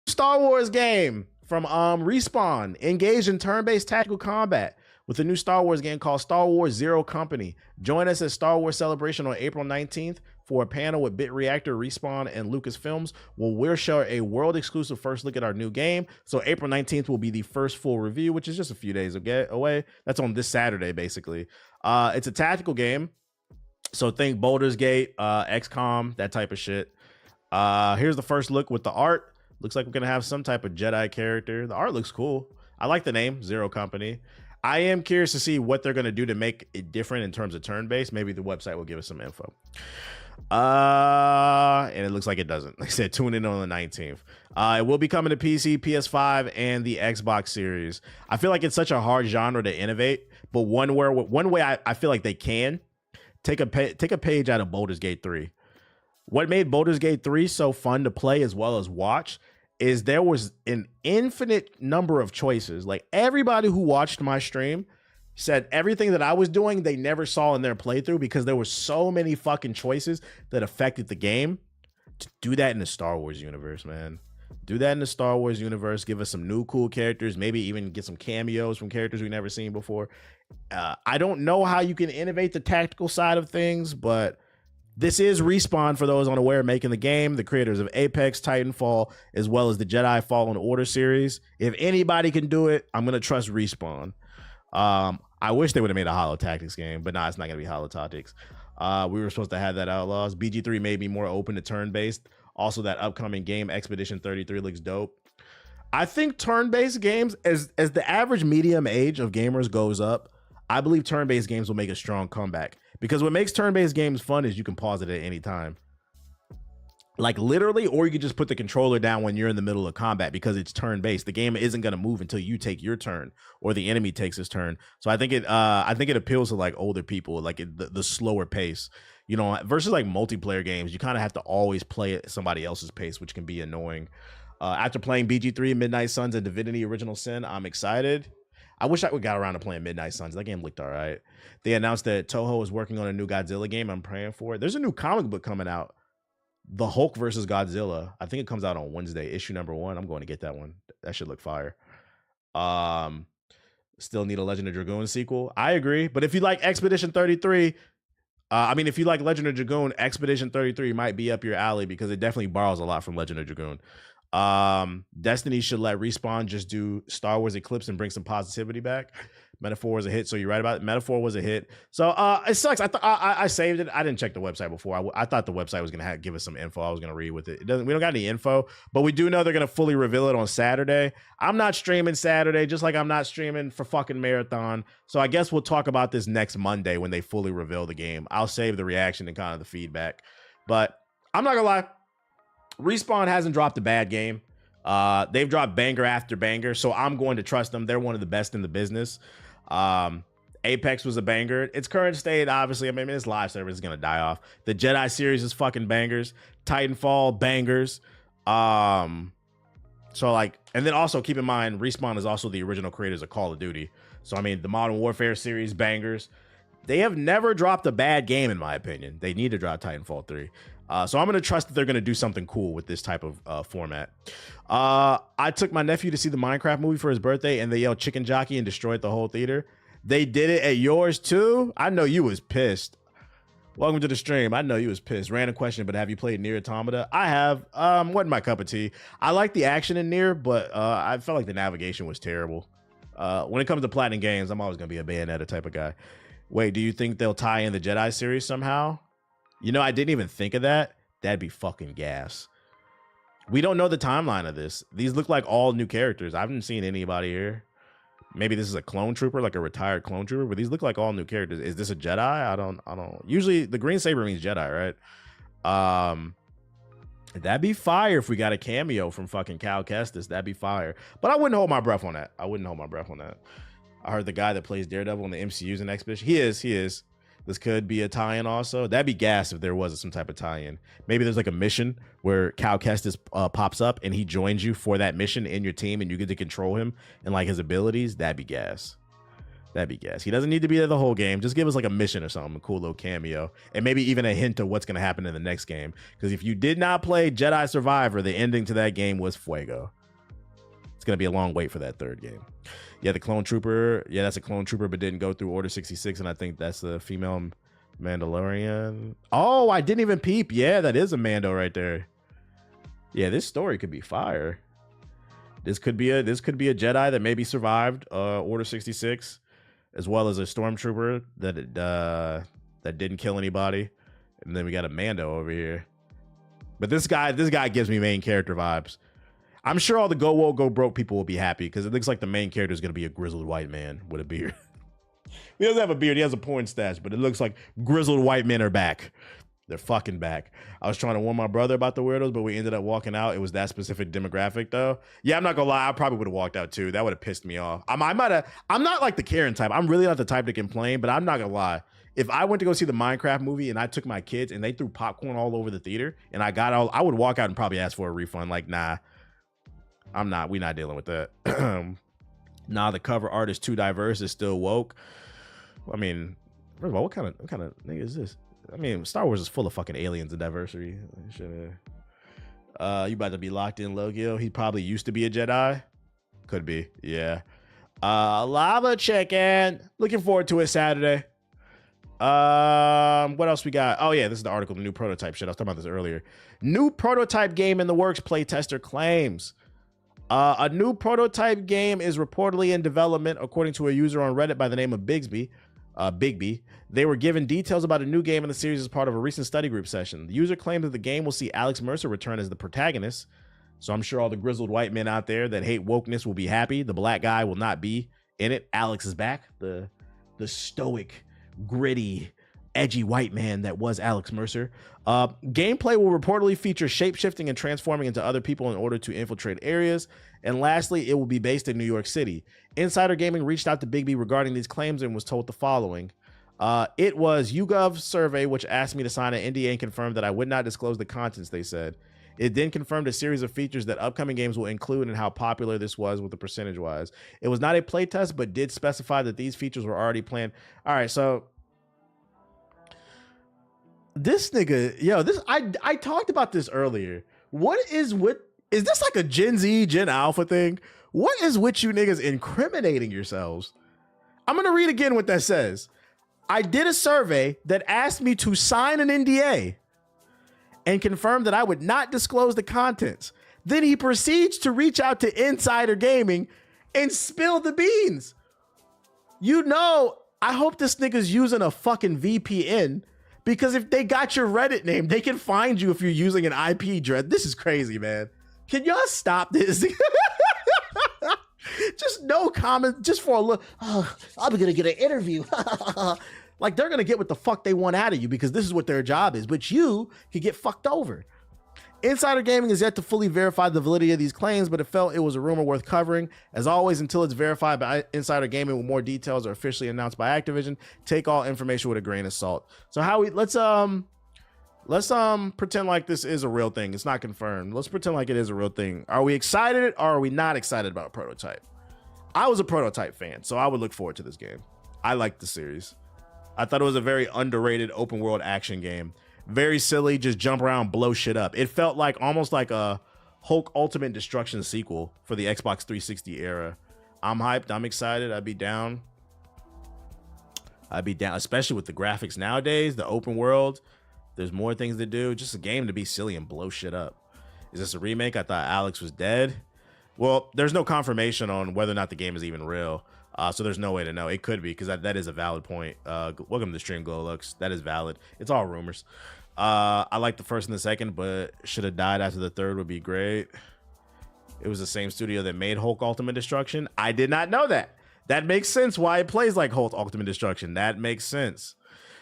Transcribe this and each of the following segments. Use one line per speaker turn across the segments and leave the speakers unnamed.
Star Wars game from Respawn. Engage in turn-based tactical combat with a new Star Wars game called Star Wars Zero Company. Join us at Star Wars Celebration on April 19th for a panel with Bit Reactor, Respawn, and Lucasfilms, where we'll share a world-exclusive first look at our new game. So April 19th will be the first full review, which is just a few days away. That's on this Saturday, basically. It's a tactical game. So think Baldur's Gate, XCOM, that type of shit. Here's the first look with the art. Looks like we're going to have some type of Jedi character. The art looks cool. I like the name, Zero Company. I am curious to see what they're going to do to make it different in terms of turn-based. Maybe the website will give us some info. And it looks like it doesn't. Like I said, tune in on the 19th. It will be coming to PC, PS5, and the Xbox Series. I feel like it's such a hard genre to innovate, but one way I feel like they can take a page out of Baldur's Gate 3. What made Baldur's Gate 3 so fun to play as well as watch is there was an infinite number of choices. Like everybody who watched my stream said everything that I was doing, they never saw in their playthrough because there were so many fucking choices that affected the game. To do that in the Star Wars universe, man. Do that in the Star Wars universe. Give us some new cool characters. Maybe even get some cameos from characters we've never seen before. I don't know how you can innovate the tactical side of things, but this is Respawn, for those unaware, making the game, the creators of Apex, Titanfall, as well as the Jedi Fallen Order series. If anybody can do it, I'm going to trust Respawn. I wish they would have made a Holo Tactics game, but nah, it's not going to be Holo Tactics. We were supposed to have that Outlaws. BG3 may be more open to turn-based. Also, that upcoming game, Expedition 33, looks dope. I think turn-based games, as the average medium age of gamers goes up, I believe turn-based games will make a strong comeback. Because what makes turn-based games fun is you can pause it at any time. Like literally, or you can just put the controller down when you're in the middle of combat because it's turn-based. The game isn't going to move until you take your turn or the enemy takes his turn. So I think it appeals to like older people, like the slower pace. You know, versus like multiplayer games, you kind of have to always play at somebody else's pace, which can be annoying. After playing BG3, Midnight Suns, and Divinity Original Sin, I'm excited. I wish I would got around to playing Midnight Suns. That game looked all right. They announced that Toho is working on a new Godzilla game. I'm praying for it. There's a new comic book coming out, The Hulk versus Godzilla. I think it comes out on Wednesday, issue number 1. I'm going to get that one. That should look fire. Still need a Legend of Dragoon sequel. I agree. But if you like Expedition 33, if you like Legend of Dragoon, Expedition 33 might be up your alley because it definitely borrows a lot from Legend of Dragoon. Destiny should let Respawn just do Star Wars Eclipse and bring some positivity back. Metaphor was a hit, so you're right about it. Metaphor was a hit. So it sucks. I saved it. I didn't check the website before. I thought the website was gonna give us some info. I was gonna read with it. We don't got any info, but we do know they're gonna fully reveal it on Saturday. I'm not streaming Saturday, just like I'm not streaming for fucking Marathon. So I guess we'll talk about this next Monday when they fully reveal the game. I'll save the reaction and kind of the feedback. But I'm not gonna lie. Respawn hasn't dropped a bad game. They've dropped banger after banger, so I'm going to trust them. They're one of the best in the business. Apex was a banger. Its current state, obviously, I mean, its live service is going to die off. The Jedi series is fucking bangers. Titanfall, bangers. So like, and then also keep in mind, Respawn is also the original creators of Call of Duty. So, I mean, the Modern Warfare series, bangers. They have never dropped a bad game, in my opinion. They need to drop Titanfall 3. So I'm going to trust that they're going to do something cool with this type of format. I took my nephew to see the Minecraft movie for his birthday, and they yelled chicken jockey and destroyed the whole theater. They did it at yours too? I know you was pissed. Welcome to the stream. I know you was pissed. Random question, but have you played Nier Automata? I have. Wasn't my cup of tea. I like the action in Nier, but I felt like the navigation was terrible. When it comes to Platinum Games, I'm always going to be a Bayonetta type of guy. Wait, do you think they'll tie in the Jedi series somehow? You know, I didn't even think of that. That'd be fucking gas. We don't know the timeline of this. These look like all new characters. I haven't seen anybody here. Maybe this is a clone trooper, like a retired clone trooper, but these look like all new characters. Is this a Jedi? I don't. Usually the green saber means Jedi, right? That'd be fire if we got a cameo from fucking Cal Kestis. That'd be fire. But I wouldn't hold my breath on that. I heard the guy that plays Daredevil in the MCU's an Expedition. He is. This could be a tie-in also. That'd be gas if there was some type of tie-in. Maybe there's like a mission where Cal Kestis pops up and he joins you for that mission in your team and you get to control him and like his abilities. That'd be gas. He doesn't need to be there the whole game. Just give us like a mission or something, a cool little cameo, and maybe even a hint of what's going to happen in the next game. Because if you did not play Jedi Survivor, the ending to that game was fuego. going to be a long wait for that third game. Yeah, the Clone Trooper. Yeah, that's a Clone Trooper, but didn't go through Order 66, and I think that's the female Mandalorian. Oh, I didn't even peep. Yeah, that is a Mando right there. Yeah, this story could be fire. This could be a Jedi that maybe survived Order 66, as well as a Stormtrooper that didn't kill anybody, and then we got a Mando over here. But this guy gives me main character vibes. I'm sure all the go woke go broke people will be happy because it looks like the main character is going to be a grizzled white man with a beard. He doesn't have a beard. He has a porn stash, but it looks like grizzled white men are back. They're fucking back. I was trying to warn my brother about the weirdos, but we ended up walking out. It was that specific demographic, though. Yeah, I'm not gonna lie. I probably would have walked out too. That would have pissed me off. I'm not like the Karen type. I'm really not the type to complain, but I'm not gonna lie. If I went to go see the Minecraft movie and I took my kids and they threw popcorn all over the theater and I would walk out and probably ask for a refund. Like, nah, we're not dealing with that. Nah, the cover art is too diverse. It's still woke. I mean, first of all, what kind of nigga is this? I mean, Star Wars is full of fucking aliens and diversity. You about to be locked in, Logio? He probably used to be a Jedi. Could be, yeah. Lava Chicken. Looking forward to it Saturday. What else we got? Oh yeah, this is the article, the new prototype shit. I was talking about this earlier. New prototype game in the works, playtester claims. A new prototype game is reportedly in development, according to a user on Reddit by the name of Bigby. They were given details about a new game in the series as part of a recent study group session. The user claimed that the game will see Alex Mercer return as the protagonist. So I'm sure all the grizzled white men out there that hate wokeness will be happy. The black guy will not be in it. Alex is back. The stoic, gritty, edgy white man that was Alex Mercer. Gameplay will reportedly feature shape-shifting and transforming into other people in order to infiltrate areas. And lastly, it will be based in New York City. Insider Gaming reached out to Bigby regarding these claims and was told the following. It was YouGov survey which asked me to sign an NDA and confirmed that I would not disclose the contents, they said. It then confirmed a series of features that upcoming games will include and how popular this was with the percentage-wise. It was not a playtest, but did specify that these features were already planned. All right, so this nigga, yo, this I talked about this earlier. Is this like a Gen Z, Gen Alpha thing? What is with you niggas incriminating yourselves? I'm gonna read again what that says. I did a survey that asked me to sign an NDA and confirmed that I would not disclose the contents. Then he proceeds to reach out to Insider Gaming and spill the beans. You know, I hope this nigga's using a fucking VPN, because if they got your Reddit name, they can find you if you're using an IP address. This is crazy, man. Can y'all stop this? Just no comment, just for a look. Oh, I'm gonna get an interview. Like, they're gonna get what the fuck they want out of you because this is what their job is, but you could get fucked over. Insider Gaming is yet to fully verify the validity of these claims, but it felt it was a rumor worth covering. As always, until it's verified by Insider Gaming with more details are officially announced by Activision, take all information with a grain of salt. So let's pretend like this is a real thing. It's not confirmed. Let's pretend like it is a real thing. Are we excited or are we not excited about Prototype? I was a Prototype fan, so I would look forward to this game. I liked the series. I thought it was a very underrated open world action game. Very silly, just jump around, blow shit up. It felt like almost like a Hulk Ultimate Destruction sequel for the Xbox 360 era. I'm hyped. I'm excited. I'd be down, especially with the graphics nowadays, the open world. There's more things to do. Just a game to be silly and blow shit up. Is this a remake? I thought Alex was dead. Well, there's no confirmation on whether or not the game is even real. So there's no way to know. It could be, because that is a valid point. Welcome to the stream, Glowlux. That is valid. It's all rumors. I like the first and the second, but should have died after the third would be great. It was the same studio that made Hulk Ultimate Destruction. I did not know that. That makes sense why it plays like Hulk Ultimate Destruction. That makes sense.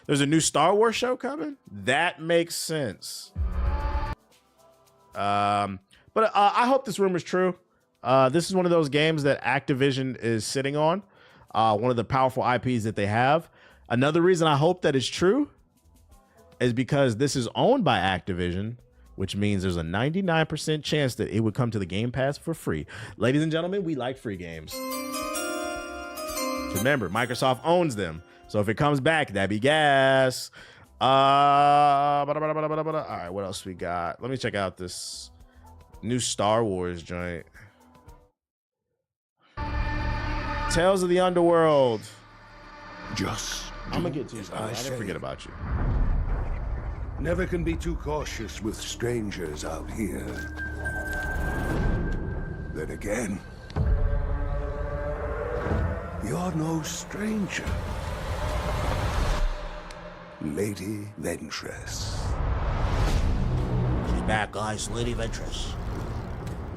There's a new Star Wars show coming. That makes sense. But I hope this rumor is true. This is one of those games that Activision is sitting on. One of the powerful IPs that they have. Another reason I hope that is true is because this is owned by Activision, which means there's a 99% chance that it would come to the Game Pass for free. Ladies and gentlemen, we like free games. Remember, Microsoft owns them. So if it comes back, that'd be gas. All right, what else we got? Let me check out this new Star Wars joint. Tales of the Underworld.
Just
I'm gonna get to you. I
say.
didn't forget about you.
Never can be too cautious with strangers out here. Then again, you're no stranger. Lady Ventress.
She's back, guys. Lady Ventress.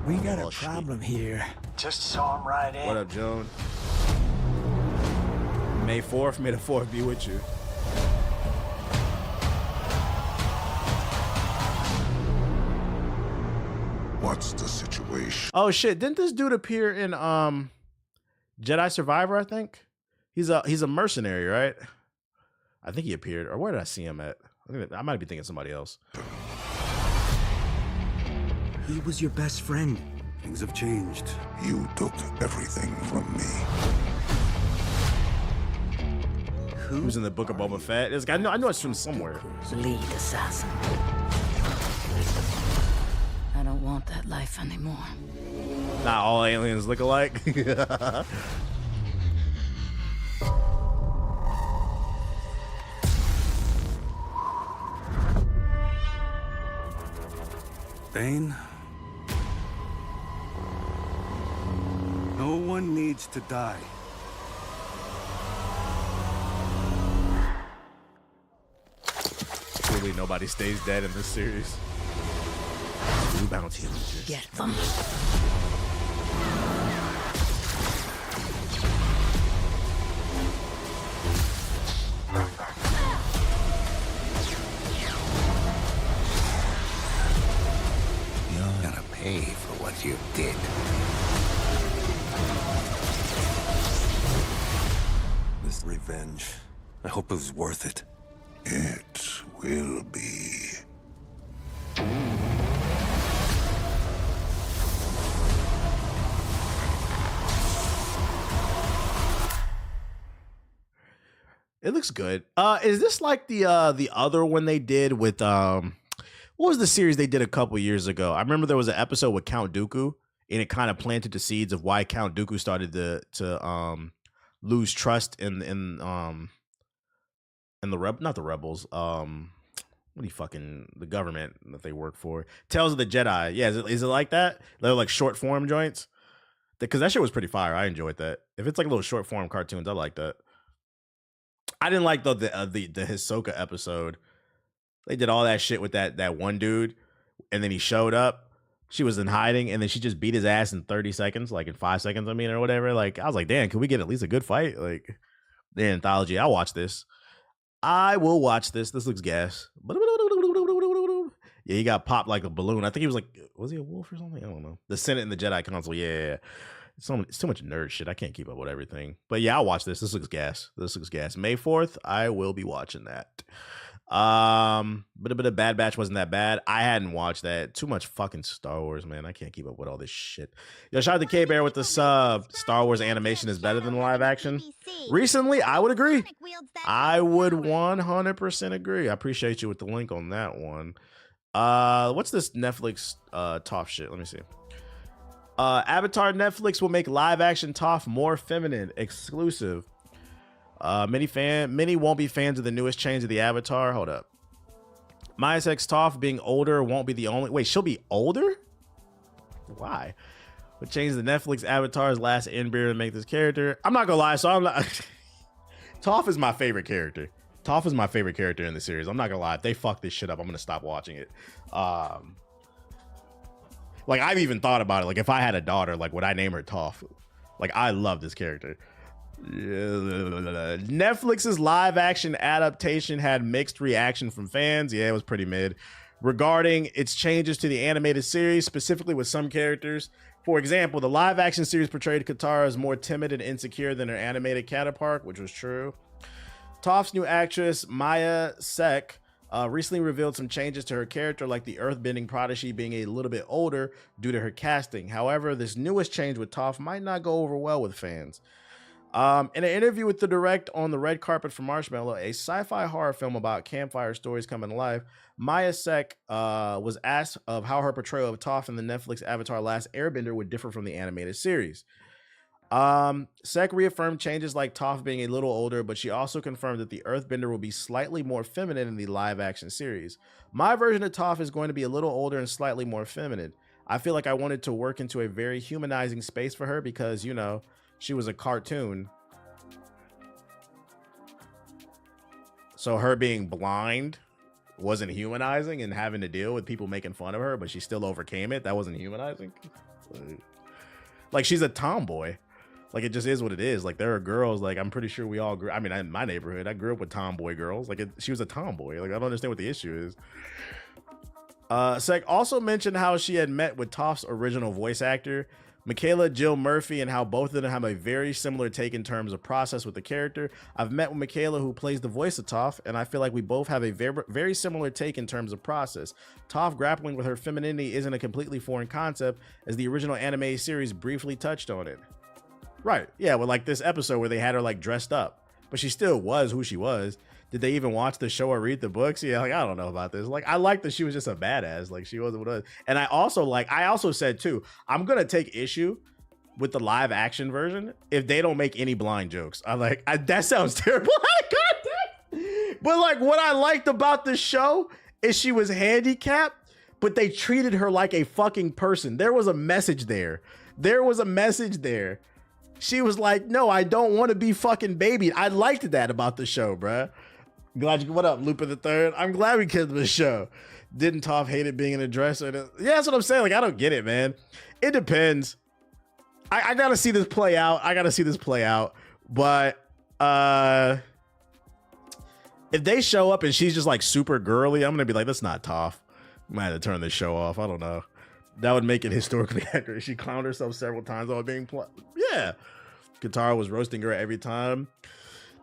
We got a
Oh, shit.
problem here.
Just saw him right in.
What up, Joan? May 4th, may the 4th be with you.
What's the situation?
Oh shit! Didn't this dude appear in Jedi Survivor? I think he's a mercenary, right? I think he appeared, or where did I see him at? I might be thinking somebody else.
He was your best friend.
Things have changed. You took everything from me.
He was in the Book of Boba Fett. This guy, I know it's from somewhere.
Lead assassin. I don't want that life anymore.
Not all aliens look alike.
Bane? No one needs to die.
Clearly, nobody stays dead in this series. Blue bounty hunters.
Get them.
You're gonna pay for what you did. This revenge, I hope it was worth it. It will be.
It looks good. Is this like the other one they did with what was the series they did a couple years ago? I remember there was an episode with Count Dooku, and it kind of planted the seeds of why Count Dooku started to lose trust in the not the rebels. What do you fucking the government that they work for? Tales of the Jedi. Yeah, is it like that? They're like short form joints. Because that shit was pretty fire. I enjoyed that. If it's like little short form cartoons, I like that. I didn't like the Hisoka episode. They did all that shit with that one dude, and then he showed up. She was in hiding, and then she just beat his ass in 30 seconds, like in 5 seconds, I mean, or whatever. Like, I was like, damn, can we get at least a good fight? Like, the anthology. I'll watch this. I will watch this. This looks gas. Yeah, he got popped like a balloon. I think he was like, was he a wolf or something? I don't know. The Senate and the Jedi Council. Yeah. It's too much nerd shit. I can't keep up with everything. But yeah, I'll watch this. This looks gas. May 4th, I will be watching that. But a bit of Bad Batch wasn't that bad. I hadn't watched that. Too much fucking Star Wars, man. I can't keep up with all this shit. Yo, shout out to K-Bear with the sub. Star Wars animation is better than live action. Recently, I would agree. I would 100% agree. I appreciate you with the link on that one. What's this Netflix Toph shit? Let me see. Avatar Netflix will make live action Toph more feminine, exclusive. Many won't be fans of the newest change of the Avatar. Hold up. Maya X Toph being older won't be the only. Wait, she'll be older? Why? What changed the Netflix Avatar's last Airbender to make this character? I'm not gonna lie, so I'm not. Toph is my favorite character. Toph is my favorite character in the series. I'm not gonna lie. If they fuck this shit up, I'm gonna stop watching it. Like, I've even thought about it. Like, if I had a daughter, like, would I name her Toph? Like, I love this character. Netflix's live action adaptation had mixed reaction from fans. Yeah, it was pretty mid. Regarding its changes to the animated series, specifically with some characters. For example, the live action series portrayed Katara as more timid and insecure than her animated counterpart, which was true. Toph's new actress, Maya Sek, recently revealed some changes to her character, like the earthbending prodigy being a little bit older due to her casting. However, this newest change with Toph might not go over well with fans. In an interview with The Direct on the red carpet for Marshmallow, a sci-fi horror film about campfire stories coming to life, Maya Sek was asked of how her portrayal of Toph in the Netflix Avatar Last Airbender would differ from the animated series. Sek reaffirmed changes like Toph being a little older, but she also confirmed that the Earthbender will be slightly more feminine in the live action series. My version of Toph is going to be a little older and slightly more feminine. I feel like I wanted to work into a very humanizing space for her because, you know, she was a cartoon. So her being blind wasn't humanizing and having to deal with people making fun of her, but she still overcame it. That wasn't humanizing. Like, she's a tomboy. Like, it just is what it is. Like, there are girls, like, I'm pretty sure we all grew, I mean, in my neighborhood, I grew up with tomboy girls. Like, she was a tomboy. Like, I don't understand what the issue is. Sek also mentioned how she had met with Toph's original voice actor, Michaela Jill Murphy, and how both of them have a very similar take in terms of process with the character. I've met with Michaela, who plays the voice of Toph, and I feel like we both have a very, very similar take in terms of process. Toph grappling with her femininity isn't a completely foreign concept, as the original anime series briefly touched on it. Right, yeah, well, like this episode where they had her like dressed up, but she still was who she was. Did they even watch the show or read the books? Yeah, like, I don't know about this. Like, I like that she was just a badass. Like, she wasn't what it was. And I also said too, I'm going to take issue with the live action version if they don't make any blind jokes. That sounds terrible. But like, what I liked about the show is she was handicapped, but they treated her like a fucking person. There was a message there. She was like, no, I don't want to be fucking babied. I liked that about the show, bruh. What up, Lupin the Third? I'm glad we killed the show. Didn't Toph hate it being in a dress? Yeah, that's what I'm saying. Like, I don't get it, man. It depends. I gotta see this play out. But if they show up and she's just like super girly, I'm gonna be like, that's not Toph. I might have to turn this show off. I don't know. That would make it historically accurate. She clowned herself several times while being yeah. Katara was roasting her every time.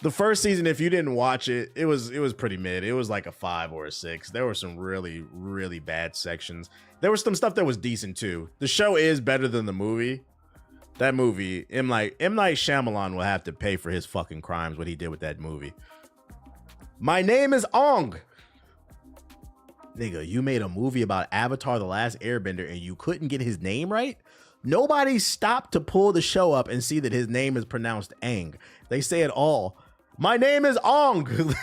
The first season, if you didn't watch it, it was pretty mid. It was like a 5 or a 6. There were some really, really bad sections. There was some stuff that was decent too. The show is better than the movie. That movie, M. Night Shyamalan will have to pay for his fucking crimes, what he did with that movie. My name is Ong. Nigga, you made a movie about Avatar: The Last Airbender and you couldn't get his name right? Nobody stopped to pull the show up and see that his name is pronounced Aang. They say it all. My name is Ong.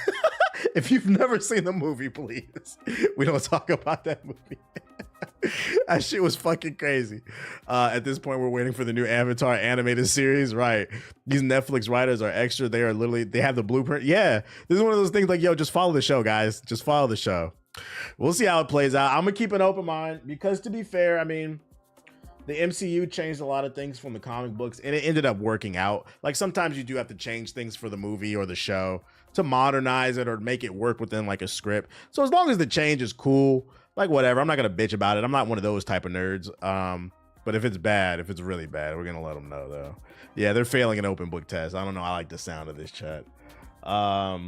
If you've never seen the movie, please. We don't talk about that movie. That shit was fucking crazy. At this point, we're waiting for the new Avatar animated series. Right. These Netflix writers are extra. They have the blueprint. Yeah. This is one of those things like, yo, just follow the show, guys. Just follow the show. We'll see how it plays out. I'm going to keep an open mind because, to be fair, I mean, the MCU changed a lot of things from the comic books and it ended up working out. Like, sometimes you do have to change things for the movie or the show to modernize it or make it work within like a script. So as long as the change is cool, like whatever, I'm not going to bitch about it. I'm not one of those type of nerds. But if it's bad, if it's really bad, we're going to let them know though. Yeah, they're failing an open book test. I don't know. I like the sound of this chat. I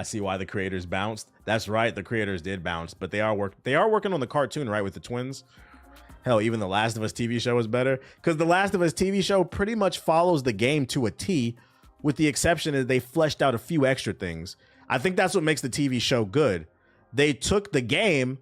see why the creators bounced. That's right. The creators did bounce, but they are working on the cartoon, right? With the twins. Hell, even the Last of Us TV show is better because the Last of Us TV show pretty much follows the game to a T, with the exception that they fleshed out a few extra things. I think that's what makes the TV show good. They took the game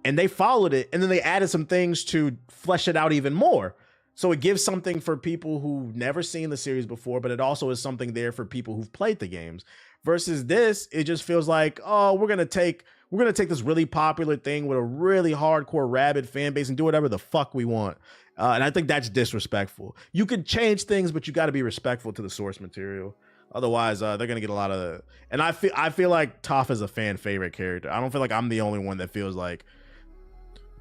and they followed it, and then they added some things to flesh it out even more. So it gives something for people who've never seen the series before, but it also is something there for people who've played the games. Versus this, it just feels like, oh, we're gonna take this really popular thing with a really hardcore rabid fan base and do whatever the fuck we want. And I think that's disrespectful. You can change things, but you got to be respectful to the source material. Otherwise, they're gonna get a lot of. And I feel like Toph is a fan favorite character. I don't feel like I'm the only one that feels like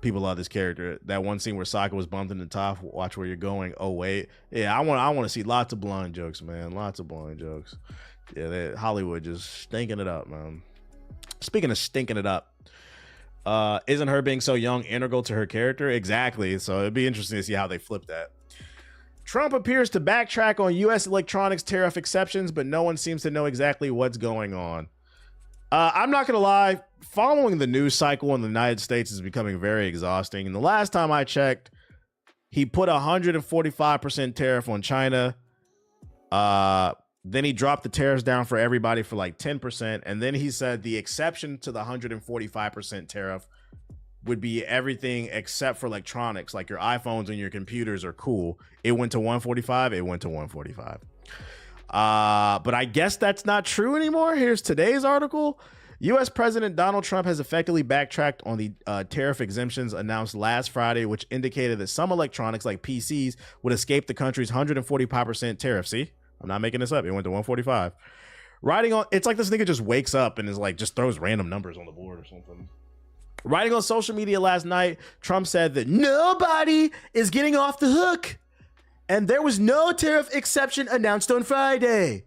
people love this character. That one scene where Sokka was bumped into Toph. Watch where you're going. Oh wait, yeah, I want to see lots of blind jokes, man. Lots of blind jokes. Yeah, Hollywood just stinking it up, man. Speaking of stinking it up, isn't her being so young integral to her character? Exactly. So it'd be interesting to see how they flip that. Trump appears to backtrack on U.S. electronics tariff exceptions, but no one seems to know exactly what's going on. I'm not going to lie. Following the news cycle in the United States is becoming very exhausting. And the last time I checked, he put 145% tariff on China. Then he dropped the tariffs down for everybody for like 10%. And then he said the exception to the 145% tariff would be everything except for electronics, like your iPhones and your computers are cool. It went to 145. It went to 145. But I guess that's not true anymore. Here's today's article. U.S. President Donald Trump has effectively backtracked on the tariff exemptions announced last Friday, which indicated that some electronics like PCs would escape the country's 145% tariff. See, I'm not making this up. It went to 145. Writing on, it's like this nigga just wakes up and is like, just throws random numbers on the board or something. Writing on social media last night, Trump said that nobody is getting off the hook, and there was no tariff exception announced on Friday.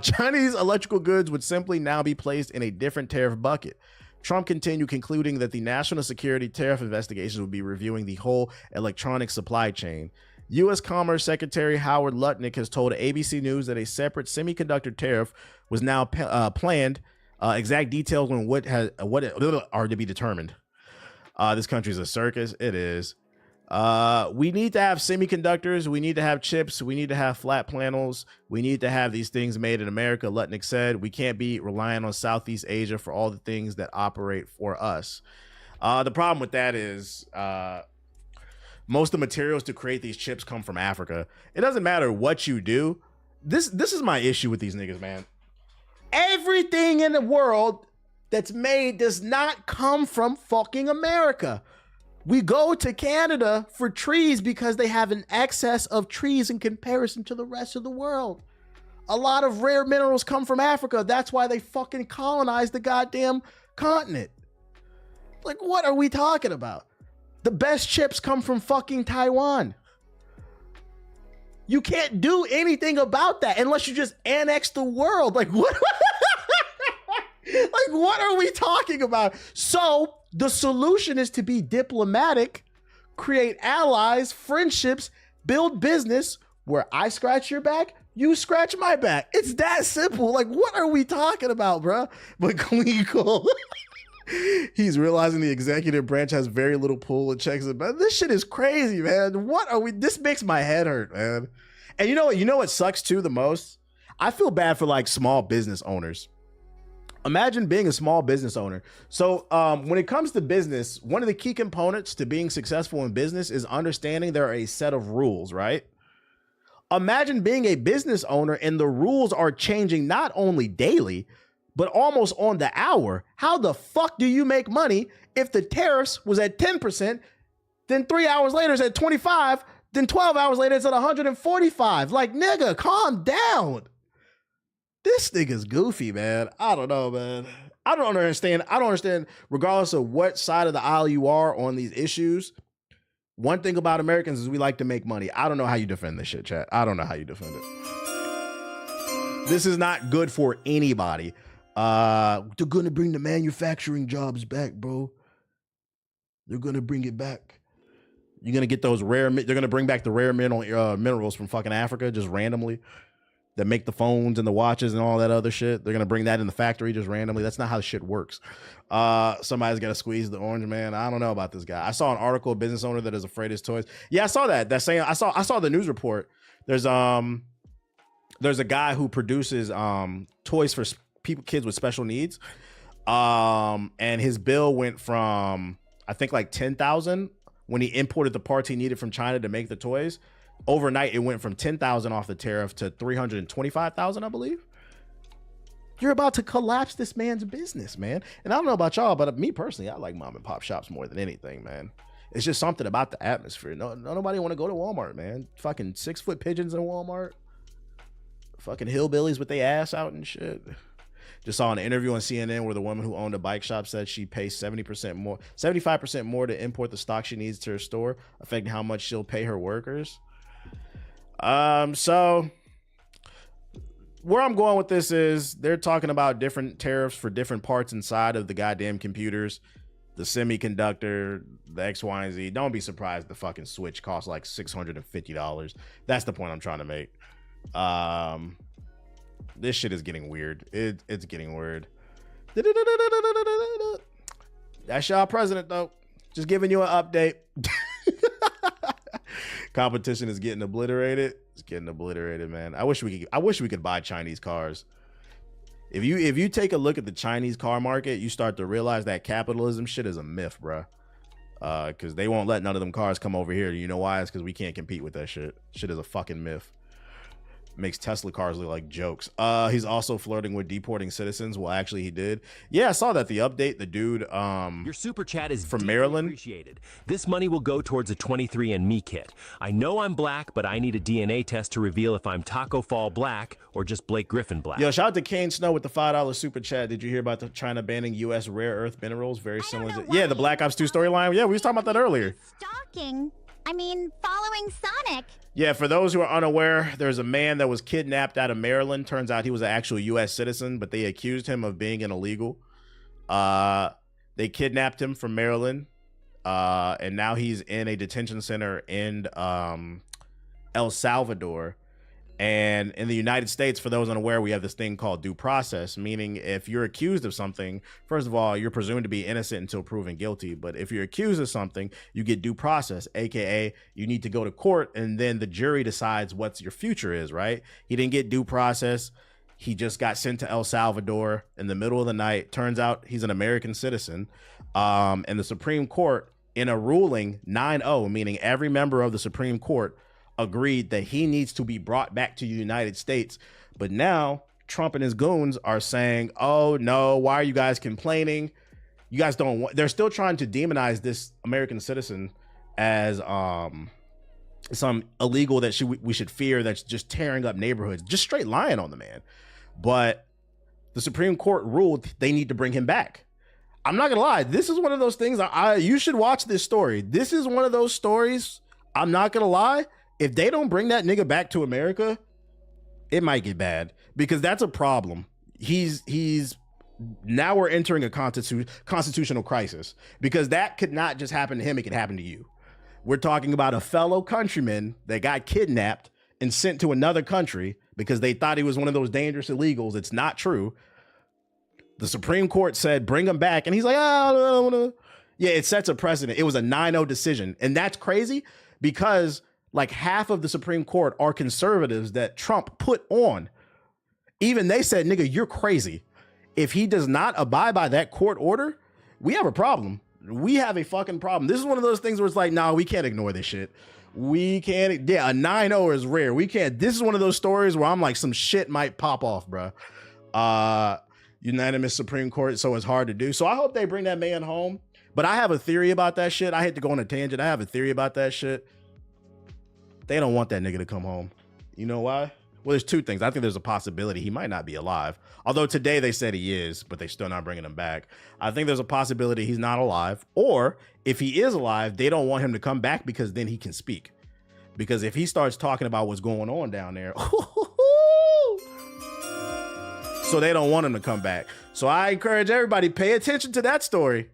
Chinese electrical goods would simply now be placed in a different tariff bucket. Trump continued, concluding that the National Security Tariff Investigations would be reviewing the whole electronic supply chain. U.S. Commerce Secretary Howard Lutnick has told ABC News that a separate semiconductor tariff was now planned. Exact details on what are to be determined. This country's a circus. It is. We need to have semiconductors. We need to have chips. We need to have flat panels. We need to have these things made in America, Lutnick said. We can't be relying on Southeast Asia for all the things that operate for us. The problem with that is most of the materials to create these chips come from Africa. It doesn't matter what you do. This is my issue with these niggas, man. Everything in the world that's made does not come from fucking America. We go to Canada for trees because they have an excess of trees in comparison to the rest of the world. A lot of rare minerals come from Africa. That's why they fucking colonized the goddamn continent. Like, what are we talking about? The best chips come from fucking Taiwan. You can't do anything about that unless you just annex the world. Like, what? Like, what are we talking about? So the solution is to be diplomatic, create allies, friendships, build business where I scratch your back, you scratch my back. It's that simple. Like, what are we talking about, bro? But Cole, he's realizing the executive branch has very little pull and checks it. But this shit is crazy, man. What are we? This makes my head hurt, man. And you know what? You know what sucks too the most? I feel bad for like small business owners. Imagine being a small business owner. So when it comes to business, one of the key components to being successful in business is understanding there are a set of rules, right? Imagine being a business owner and the rules are changing not only daily, but almost on the hour. How the fuck do you make money if the tariffs was at 10%, then 3 hours later it's at 25, then 12 hours later it's at 145? Like, nigga, calm down. This nigga's goofy, man. I don't know, man. I don't understand. Regardless of what side of the aisle you are on these issues, one thing about Americans is we like to make money. I don't know how you defend this shit, chat. I don't know how you defend it. This is not good for anybody. They're going to bring the manufacturing jobs back, bro. They're going to bring it back. You're going to get those they're going to bring back the rare minerals from fucking Africa just randomly that make the phones and the watches and all that other shit. They're going to bring that in the factory just randomly. That's not how shit works. Somebody's got to squeeze the orange, man. I don't know about this guy. I saw an article, a business owner that is afraid of his toys. Yeah, I saw that. That's saying, I saw the news report. There's a guy who produces toys for kids with special needs. And his bill went from, I think like 10,000 when he imported the parts he needed from China to make the toys. Overnight, it went from 10,000 off the tariff to 325,000, I believe. You're about to collapse this man's business, man. And I don't know about y'all, but me personally, I like mom and pop shops more than anything, man. It's just something about the atmosphere. Nobody want to go to Walmart, man. Fucking 6-foot pigeons in Walmart. Fucking hillbillies with their ass out and shit. Just saw an interview on CNN where the woman who owned a bike shop said she pays 75% more to import the stock she needs to her store, affecting how much she'll pay her workers. So where I'm going with this is they're talking about different tariffs for different parts inside of the goddamn computers, the semiconductor, the X, Y, and Z. Don't be surprised the fucking Switch costs like $650. That's the point I'm trying to make. This shit is getting weird. It's getting weird. That's y'all president though. Just giving you an update. Competition is getting obliterated. It's getting obliterated, man. I wish we could buy Chinese cars. If you take a look at the Chinese car market, you start to realize that capitalism shit is a myth, bro. because they won't let none of them cars come over here. You know why? It's because we can't compete with that shit. Shit is a fucking myth. Makes Tesla cars look like jokes. He's also flirting with deporting citizens. Well, actually, he did. Yeah, I saw that the update. The dude,
your super chat is
from
deeply
Maryland.
appreciated. This money will go towards a 23andMe kit. I know I'm black, but I need a DNA test to reveal if I'm Taco Fall black or just Blake Griffin black.
Yo, shout out to Kane Snow with the $5 super chat. Did you hear about the China banning U.S. rare earth minerals? Very similar to the Black Ops 2 storyline. Yeah, we was talking about that earlier.
Stalking. I mean, following Sonic.
Yeah, for those who are unaware, there's a man that was kidnapped out of Maryland. Turns out he was an actual U.S. citizen, but they accused him of being an illegal. They kidnapped him from Maryland, and now he's in a detention center in El Salvador. And in the United States, for those unaware, we have this thing called due process, meaning if you're accused of something, first of all, you're presumed to be innocent until proven guilty. But if you're accused of something, you get due process, aka you need to go to court, and then the jury decides what your future is, right? He didn't get due process. He just got sent to El Salvador in the middle of the night. Turns out he's an American citizen. And the Supreme Court, in a ruling 9-0, meaning every member of the Supreme Court agreed that he needs to be brought back to the United States. But now Trump and his goons are saying, oh no, why are you guys complaining? You guys don't want, they're still trying to demonize this American citizen as some illegal that we should fear, that's just tearing up neighborhoods, just straight lying on the man. But the Supreme Court ruled they need to bring him back. I'm not gonna lie, this is one of those things you should watch this story. This is one of those stories, I'm not gonna lie, if they don't bring that nigga back to America, it might get bad, because that's a problem. He's now we're entering a constitutional crisis, because that could not just happen to him, it could happen to you. We're talking about a fellow countryman that got kidnapped and sent to another country because they thought he was one of those dangerous illegals. It's not true. The Supreme Court said, bring him back. And he's like, I don't wanna. Yeah, it sets a precedent. It was a 9-0 decision. And that's crazy because like half of the Supreme Court are conservatives that Trump put on. Even they said, nigga, you're crazy. If he does not abide by that court order, we have a problem. We have a fucking problem. This is one of those things where it's like, nah, we can't ignore this shit. We can't. Yeah, a 9-0 is rare. We can't. This is one of those stories where I'm like, some shit might pop off, bro. Unanimous Supreme Court, so it's hard to do. So I hope they bring that man home. But I have a theory about that shit. I hate to go on a tangent. I have a theory about that shit. They don't want that nigga to come home. You know why? Well, there's two things. I think there's a possibility he might not be alive. Although today they said he is, but they're still not bringing him back. I think there's a possibility he's not alive. Or if he is alive, they don't want him to come back because then he can speak. Because if he starts talking about what's going on down there, so they don't want him to come back. So I encourage everybody, pay attention to that story.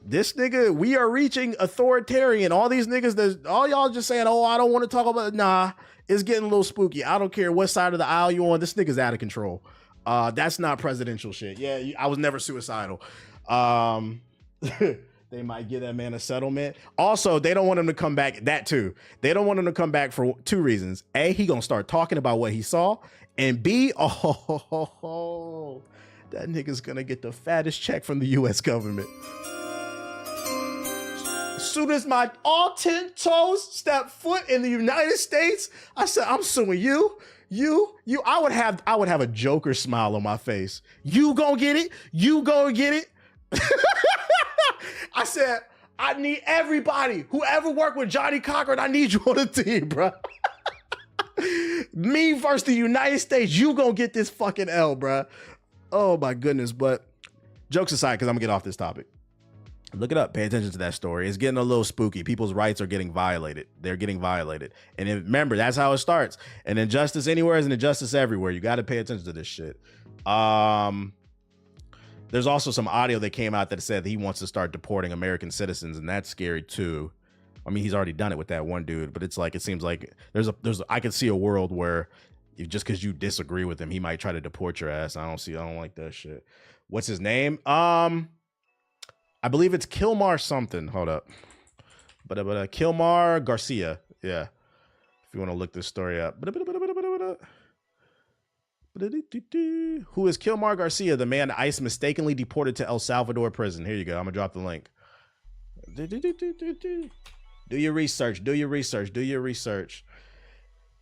This nigga, we are reaching authoritarian. All these niggas, all y'all just saying, oh, I don't want to talk about it. Nah, it's getting a little spooky. I don't care what side of the aisle you on. This nigga's out of control. That's not presidential shit. Yeah, I was never suicidal. They might give that man a settlement. Also, they don't want him to come back. That too. They don't want him to come back for two reasons. A, he gonna start talking about what he saw. And B, that nigga's gonna get the fattest check from the U.S. government. As soon as my all 10 toes step foot in the United States, I said, I'm suing you. I would have a Joker smile on my face. You gonna get it? You gonna get it? I said, I need everybody. Whoever worked with Johnny Cochran, I need you on the team, bro. Me versus the United States. You gonna get this fucking L, bro. Oh my goodness. But jokes aside, because I'm gonna get off this topic. Look it up. Pay attention to that story. It's getting a little spooky. People's rights are getting violated. They're getting violated. And remember, that's how it starts. And injustice anywhere is an injustice everywhere. You got to pay attention to this shit. There's also some audio that came out that said he wants to start deporting American citizens, and that's scary too. I mean, he's already done it with that one dude, but it's like, it seems like I could see a world where just because you disagree with him, he might try to deport your ass. I don't like that shit. What's his name? I believe it's Kilmar something. Hold up. But Kilmar Garcia. Yeah. If you want to look this story up. Who is Kilmar Garcia, the man ICE mistakenly deported to El Salvador prison? Here you go. I'm going to drop the link. Do your research. Do your research. Do your research.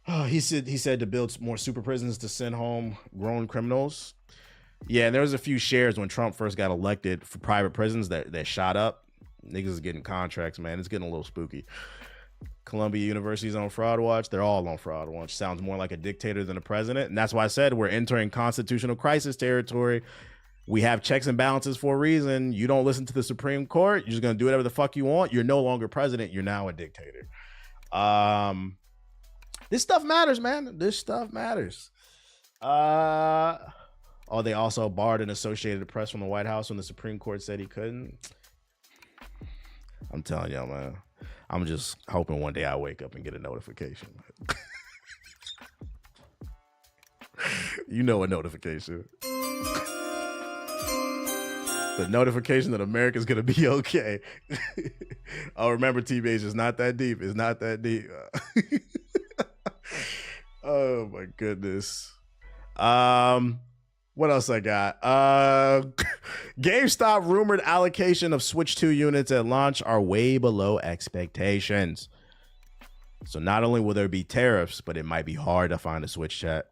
Oh, he said to build more super prisons to send home grown criminals. Yeah, and there was a few shares when Trump first got elected for private prisons that shot up. Niggas is getting contracts, man. It's getting a little spooky. Columbia University's on fraud watch. They're all on fraud watch. Sounds more like a dictator than a president. And that's why I said we're entering constitutional crisis territory. We have checks and balances for a reason. You don't listen to the Supreme Court. You're just going to do whatever the fuck you want. You're no longer president. You're now a dictator. This stuff matters, man. This stuff matters. Oh, they also barred an Associated Press from the White House when the Supreme Court said he couldn't. I'm telling y'all, man. I'm just hoping one day I wake up and get a notification. You know a notification. The notification that America's going to be okay. Oh, remember, T-Base, it's not that deep. It's not that deep. Oh, my goodness. What else I got? GameStop rumored allocation of Switch 2 units at launch are way below expectations. So not only will there be tariffs, but it might be hard to find a Switch, chat.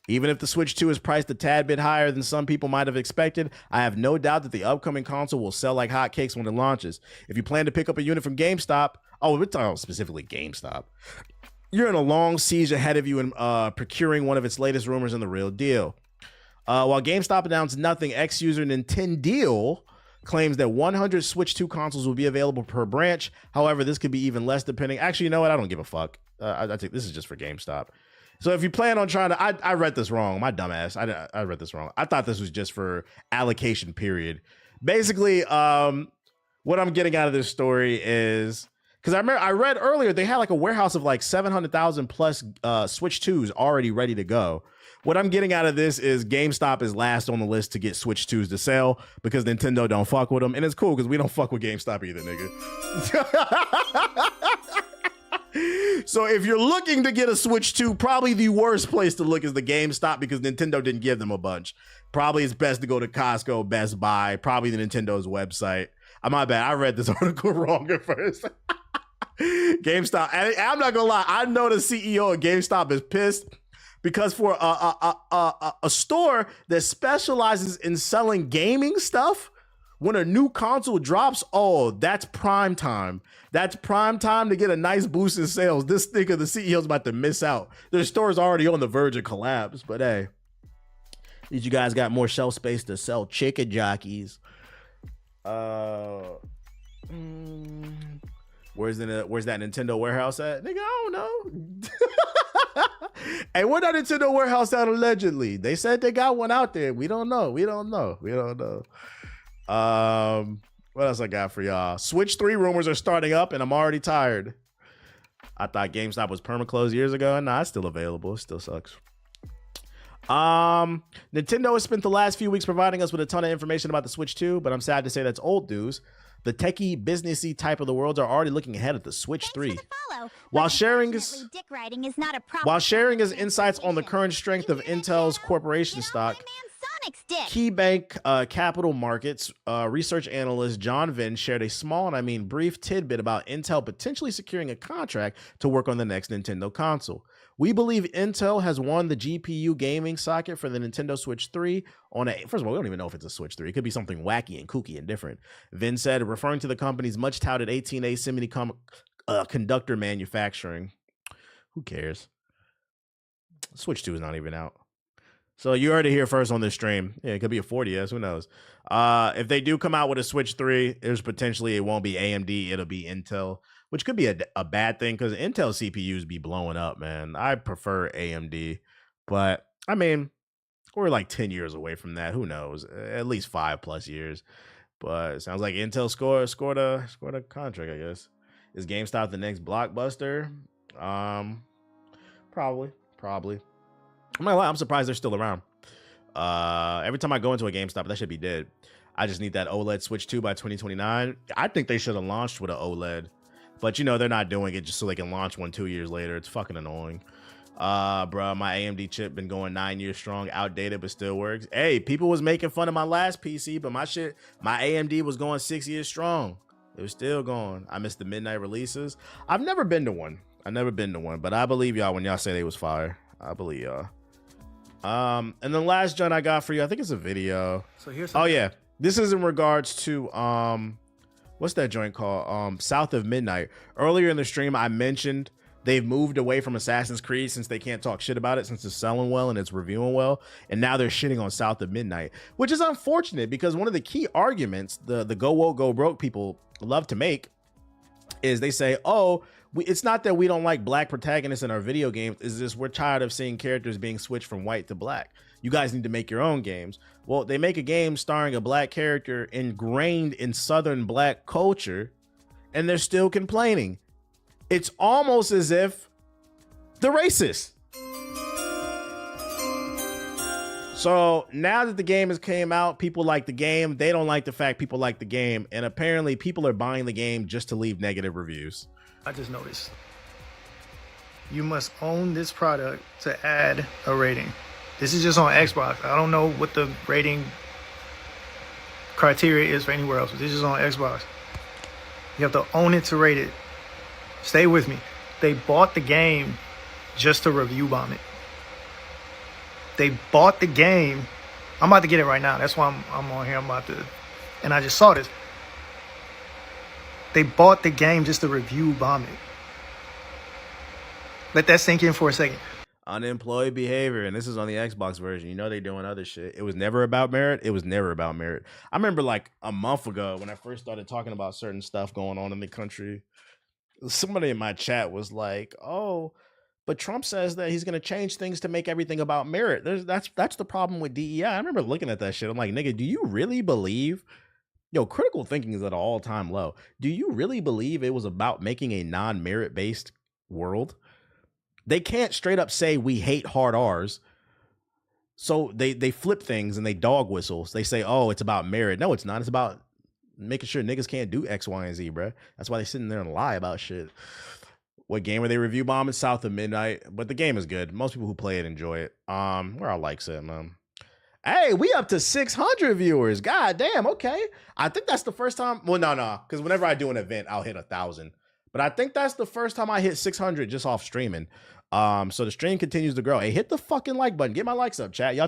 Even if the Switch 2 is priced a tad bit higher than some people might have expected, I have no doubt that the upcoming console will sell like hotcakes when it launches. If you plan to pick up a unit from GameStop, we're talking specifically GameStop, you're in a long siege ahead of you in procuring one of its latest rumors in the real deal. While GameStop announced nothing, ex-user Nintendo claims that 100 Switch 2 consoles will be available per branch. However, this could be even less depending. Actually, you know what? I don't give a fuck. I think this is just for GameStop. So if you plan on trying to, I read this wrong. My dumbass. I read this wrong. I thought this was just for allocation period. Basically, what I'm getting out of this story is, because I read earlier they had like a warehouse of like 700,000 plus Switch 2s already ready to go. What I'm getting out of this is GameStop is last on the list to get Switch 2s to sell because Nintendo don't fuck with them. And it's cool because we don't fuck with GameStop either, nigga. So if you're looking to get a Switch 2, probably the worst place to look is the GameStop because Nintendo didn't give them a bunch. Probably it's best to go to Costco, Best Buy, probably the Nintendo's website. My bad. I read this article wrong at first. GameStop. And I'm not going to lie. I know the CEO of GameStop is pissed. Because for a store that specializes in selling gaming stuff, when a new console drops, that's prime time. That's prime time to get a nice boost in sales. This nigga, the CEO's about to miss out. Their store is already on the verge of collapse. But hey, at least you guys got more shelf space to sell chicken jockeys. Where's that Nintendo warehouse at? Nigga, I don't know. Hey, where that Nintendo warehouse at allegedly? They said they got one out there. We don't know. What else I got for y'all? Switch 3 rumors are starting up, and I'm already tired. I thought GameStop was perma-closed years ago, and it's still available. It still sucks. Nintendo has spent the last few weeks providing us with a ton of information about the Switch 2, but I'm sad to say that's old news. The techie, businessy type of the world are already looking ahead at the Switch 3. While sharing his insights on the current strength of Intel's corporation stock, KeyBank Capital Markets research analyst John Vinn shared a small, and I mean brief tidbit about Intel potentially securing a contract to work on the next Nintendo console. We believe Intel has won the GPU gaming socket for the Nintendo Switch 3 on first of all, we don't even know if it's a Switch 3. It could be something wacky and kooky and different. Vin said, referring to the company's much touted 18A semiconductor manufacturing. Who cares? Switch 2 is not even out. So you heard it here first on this stream. Yeah, it could be a 40S. Who knows? If they do come out with a Switch 3, there's potentially it won't be AMD. It'll be Intel, which could be a bad thing because Intel CPUs be blowing up, man. I prefer AMD, but I mean, we're like 10 years away from that. Who knows? At least 5+ years. But it sounds like Intel scored a contract, I guess. Is GameStop the next blockbuster? Probably. I'm not gonna lie, I'm surprised they're still around. Every time I go into a GameStop, that should be dead. I just need that OLED Switch 2 by 2029. I think they should have launched with an OLED. But, they're not doing it just so they can launch one 2 years later. It's fucking annoying. Bro, my AMD chip been going 9 years strong, outdated, but still works. Hey, people was making fun of my last PC, but my AMD was going 6 years strong. It was still going. I missed the midnight releases. I've never been to one. But I believe y'all when y'all say they was fire. I believe y'all. And the last joint I got for you, I think it's a video.
So here's
oh yeah, this is in regards to what's that joint called? South of Midnight. Earlier in the stream, I mentioned they've moved away from Assassin's Creed since they can't talk shit about it, since it's selling well and it's reviewing well, and now they're shitting on South of Midnight, which is unfortunate because one of the key arguments the go woke go broke people love to make is they say, oh, it's not that we don't like black protagonists in our video games, it's just we're tired of seeing characters being switched from white to black. You guys need to make your own games. Well, they make a game starring a black character ingrained in Southern black culture, and they're still complaining. It's almost as if they're racist. So now that the game has came out, people like the game. They don't like the fact people like the game. And apparently people are buying the game just to leave negative reviews.
I just noticed. You must own this product to add a rating. This is just on Xbox. I don't know what the rating criteria is for anywhere else. This is on Xbox. You have to own it to rate it. Stay with me. They bought the game just to review bomb it. They bought the game. I'm about to get it right now. That's why I'm on here. I'm about to, and I just saw this. They bought the game just to review bomb it. Let that sink in for a second.
Unemployed behavior, and this is on the Xbox version. You know they're doing other shit. It was never about merit. It was never about merit. I remember like a month ago when I first started talking about certain stuff going on in the country, somebody in my chat was like, oh, but Trump says that he's going to change things to make everything about merit. That's the problem with DEI. I remember looking at that shit. I'm like, nigga, do you really believe? Yo, critical thinking is at an all-time low. Do you really believe it was about making a non-merit based world? They can't straight up say we hate hard R's. So they flip things and they dog whistles. They say, oh, it's about merit. No, it's not. It's about making sure niggas can't do X, Y, and Z, bro. That's why they sitting there and lie about shit. What game are they review bombing? South of Midnight. But the game is good. Most people who play it enjoy it. Where our likes at, man? Hey, we up to 600 viewers. God damn, okay. I think that's the first time. Well, no. Because whenever I do an event, I'll hit 1,000. But I think that's the first time I hit 600 just off streaming. So the stream continues to grow. Hey, hit the fucking like button. Get my likes up, chat. Y'all